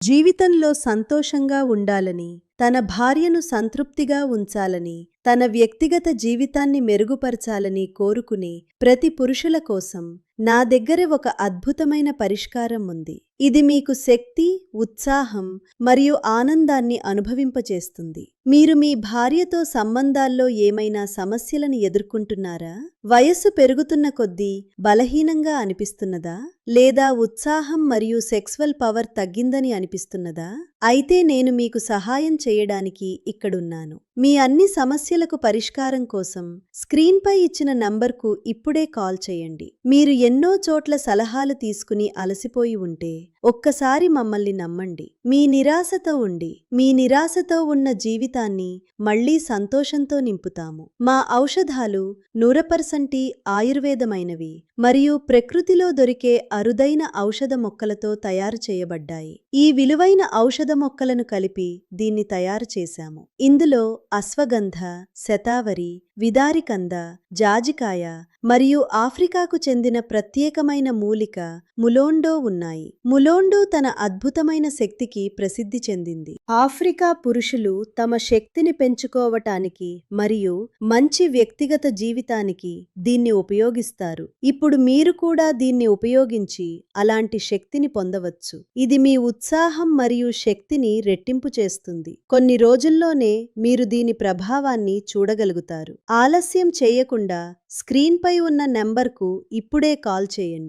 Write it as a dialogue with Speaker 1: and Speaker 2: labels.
Speaker 1: జీవితంలో సంతోషంగా ఉండాలని, తన భార్యను సంతృప్తిగా ఉంచాలని, తన వ్యక్తిగత జీవితాన్ని మెరుగుపరచాలని కోరుకునే ప్రతి పురుషుల కోసం నా దగ్గర ఒక అద్భుతమైన పరిష్కారం ఉంది. ఇది మీకు శక్తి, ఉత్సాహం మరియు ఆనందాన్ని అనుభవింపచేస్తుంది. మీరు మీ భార్యతో సంబంధాల్లో ఏమైనా సమస్యలను ఎదుర్కొంటున్నారా? వయస్సు పెరుగుతున్న కొద్దీ బలహీనంగా అనిపిస్తున్నదా? లేదా ఉత్సాహం మరియు సెక్సువల్ పవర్ తగ్గిందని అనిపిస్తున్నదా? అయితే నేను మీకు సహాయం చేయడానికి ఇక్కడున్నాను. మీ అన్ని సమస్యలకు పరిష్కారం కోసం స్క్రీన్పై ఇచ్చిన నంబర్కు ఇప్పుడే కాల్ చేయండి. మీరు ఎన్నో చోట్ల సలహాలు తీసుకుని అలసిపోయి ఉంటే ఒక్కసారి మమ్మల్ని నమ్మండి. మీ నిరాశతో ఉన్న జీవితాన్ని మళ్లీ సంతోషంతో నింపుతాము. మా ఔషధాలు 100% ఆయుర్వేదమైనవి మరియు ప్రకృతిలో దొరికే అరుదైన ఔషధ మొక్కలతో తయారు చేయబడ్డాయి. ఈ విలువైన ఔషధ మొక్కలను కలిపి దీన్ని తయారు చేశాము. ఇందులో అశ్వగంధ, శతావరి, విదారికంద, జాజికాయ మరియు ఆఫ్రికాకు చెందిన ప్రత్యేకమైన మూలిక ములోండో ఉన్నాయి. ములోండో తన అద్భుతమైన శక్తికి ప్రసిద్ధి చెందింది. ఆఫ్రికా పురుషులు తమ శక్తిని పెంచుకోవటానికి మరియు మంచి వ్యక్తిగత జీవితానికి దీన్ని ఉపయోగిస్తారు. ఇప్పుడు మీరు కూడా దీన్ని ఉపయోగించి అలాంటి శక్తిని పొందవచ్చు. ఇది మీ ఉత్సాహం మరియు శక్తిని రెట్టింపు చేస్తుంది. కొన్ని రోజుల్లోనే మీరు దీని ప్రభావాన్ని చూడగలుగుతారు. ఆలస్యం చేయకుండా స్క్రీన్పై ఉన్న నెంబర్కు ఇప్పుడే కాల్ చేయండి.